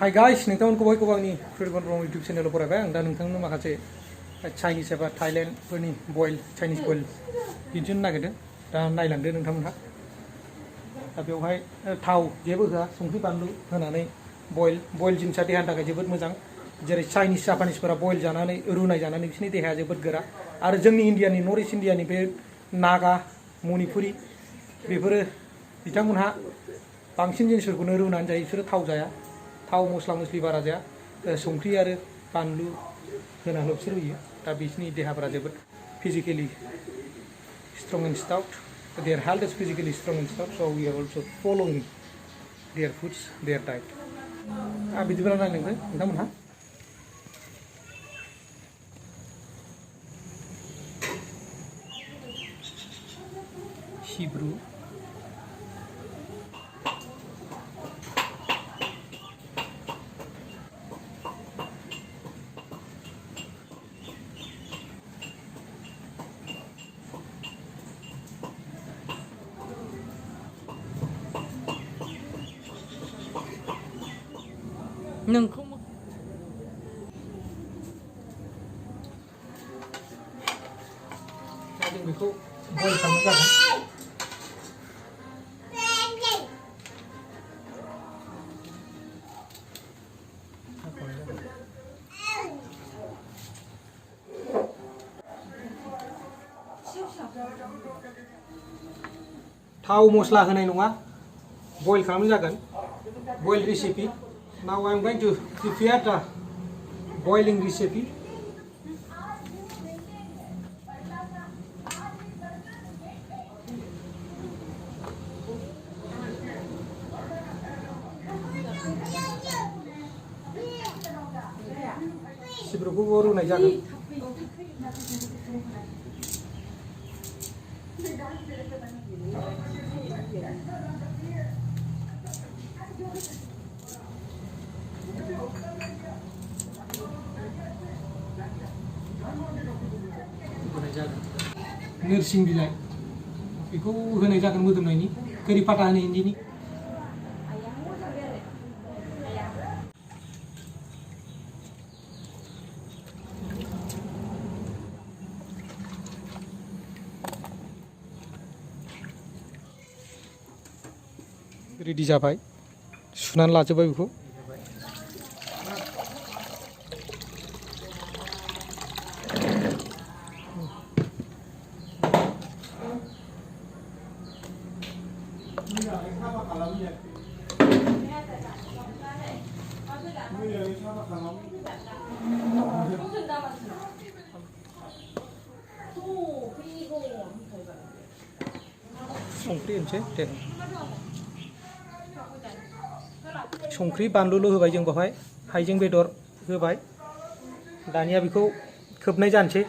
Hi guys, नोंथांमोनखौ बयखौबो आंनि फ्रिडमन Brahma YouTube चेनेलाव बरायबाय आं दा नोंथांनो माखासे चाइनिज एबा थाइलेन्डफोरनि बयल चाइनिज बयल दिन्थिनो नागिरदों दा नायलांदो नोंथांमोनहा दा बेवहाय थाव जेबो होआ संख्रि बानलु होनानै बयल जिनिसा देहानि थाखाय जोबोद मोजां जेरै चाइनिज जापानिसफोरा बयल जानानै रुनाय जानानै बिसोरनि देहाया जोबोद गोरा आरो जोंनि इन्डियानि नर्थ इस्ट इन्डियानि बे नागा मणिपुरि बेफोरो बिथांमोनहा बांसिन जिनिसफोरखौनो रुनानै जायो बिसोरो थाव जाया थाव मस्ला मस्लि बारा जाया संख्रि आरो बानलु होनानै बिसोर होयो दा बिसोरनि देहाफोरा जोबोद physically strong and stout their health is physically strong and stout so we are also following their foods their diet बिदिब्ला नायलांदो नोंथांमोनहा हिब्रु नोंखौ जों बेखौ बयल खालामनाय जागोन थाव मस्ला होनाय नङा बयल खालामनाय जागोन boil recipe Now I am going to prepare the boiling recipe. Sibruku baru naik jalan. नोरसिं बिलाइ बेखौ होनाय जागोन मोदोमनायनि करि पाता होनो हिन्दीनि रेडि जाबाय सुनानै लाजोबबाय बेखौ संख्रि होनोसै दे संख्रि बानलुल' होबाय जों बेवहाय हाइजें बेदर होबाय दानिया बेखौ खोबनाय जानोसै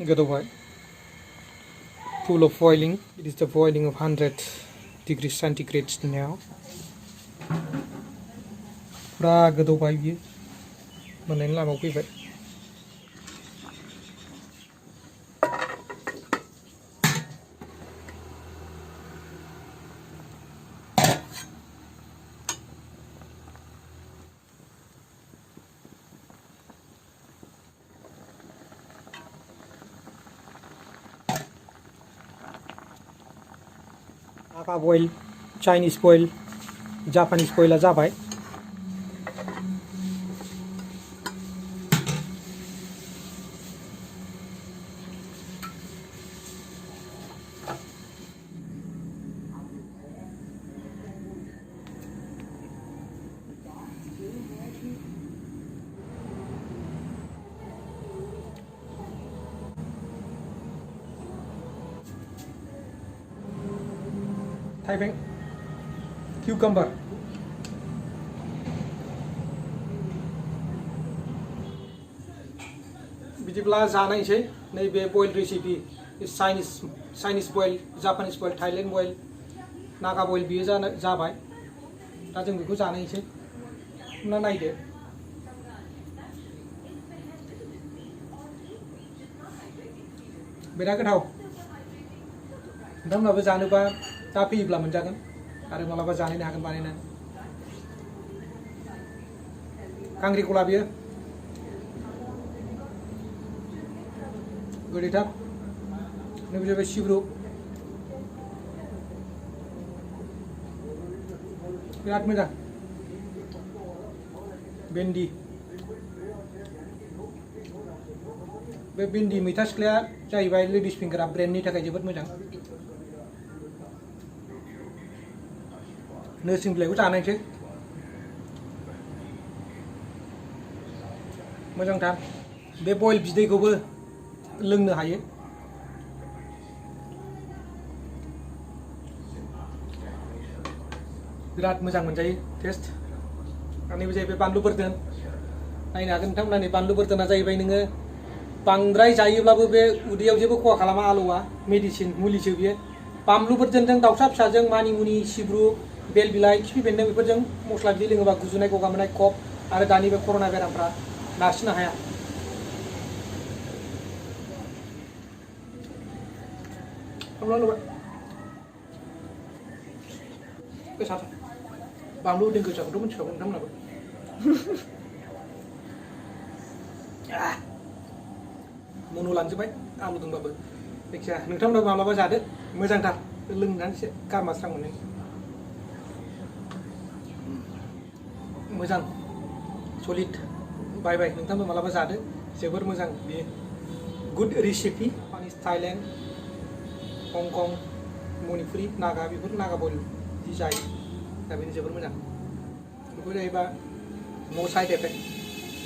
गोदौबाय full of boiling. It is the boiling of 100 degrees centigrade now. पुरा गोदौबाय बियो मोननायनि लामायाव फैबाय नागा बयल चाइनिज बयल जापानिज बयला जाबाय Thai bánh cucumber बिदिब्ला जानायसै नैबे बयल रेसिपि चाइनिस बयल जापानिस बयल थाइलेण्ड बयल नागा बयल बियो जाबाय दा जों बेखौ जानायसै ना नायदो बिराद गोथाव नोंथांमोनाबो जानोबा दा फैयोब्ला मोनजागोन आरो मालाबा जानायनो हागोन बानायनानै खांख्रिखला बियो गोदैथार नैबे जाबाय सिब्रु बिराद मोजां भेन्डि बे भेन्डि मैथा सिख्लाया जाहैबाय लेडिस फिंगारा ब्रेन्डनि थाखाय जोबोद मोजां नोरसिं बिलाइखौ जानायसै मोजांथार बे बयल बिदैखौबो लोंनो हायो बिराद मोजां मोनजायो टेस्ट आंनिबो जाहैबाय बानलु बोरदोन नायनो हागोन नोंथांमोना नै बानलु बोरदोना जाहैबाय नोङो बांद्राय जायोब्लाबो बे उदैयाव जेबो खहा खालामा आलुआ मेडिसिन मुलिसो बियो बानलु बोरदोनजों दाउसा फिसाजों मानिमुनि सिब्रु बेल बिलाइ खिफि बेन्दों बेफोरजों मस्ला बिदै लोङोबा गुजुनाय गगा मोननाय कफ आरो दानि बे कर'ना बेरामफ्रा नारसिननो हाया बानलु दै गोजाखौथ' मिथिखागौ नोंथांमोनाबो मनु लांजोबबाय आलु दंबाबो जायखिजाया नोंथांमोनाबो माब्लाबा जादो मोजांथार लोंनानैसो गारमा स्रां मोनो मोजां सलिड बाय नोंथांमोन मालाबा जादो जोबोर मोजां बेयो गुड रेसिपि थाइलेण्ड हंकं मणिपुरि नागा बेफोर नागा बयल बिदि जायो दा बेनो जोबोर मोजां बेखौ जायोबा नो साइड एफेक्ट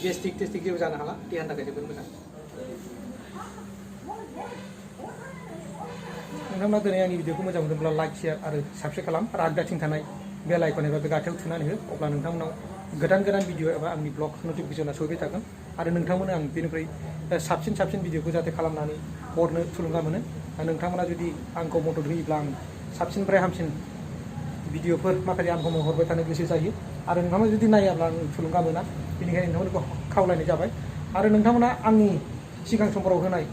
गेस्ट्रिक टेस्टिक जेबो जानो हाला देहानि थाखाय जोबोर मोजां नोंथांमोना दिनै आंनि भिडिअखौ मोजां मोनदोंब्ला लाइक शेयार आरो साबस्क्राइब खालाम आरो आगदाथिं थानाय बेल आइकन एबा बे गाथायाव थुनानै हो अब्ला नोंथांमोनाव गोदान भिडिअ एबा आंनि ब्लग नटिफिकेसना सहैबाय थागोन आरो नोंथांमोननो आं बेनिफ्राय साबसिन भिडिअखौ जाहाथे खालामनानै हरनो थुलुंगा मोनो आरो नोंथांमोना जुदि आंखौ मदद होयोब्ला आं साबसिननिफ्राय हामसिन भिडिअफोर माखासे आंखौ हरबाय थानो गोसो जायो आरो नोंथांमोना जुदि नायाब्ला आं थुलुंगा मोना बेनिखायनो नोंथांमोनखौ खावलायनाय जाबाय आरो नोंथांमोना आंनि सिगां समफोराव होनाय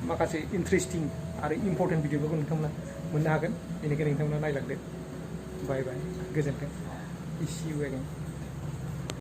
माखासे इन्टारेस्टिं आरो इम्पर्टेन्ट भिडिअफोरखौ नोंथांमोना मोननो हागोन बेनिखायनो नोंथांमोना नायलांदो बाय गोजोन्थों इस इउ एगेन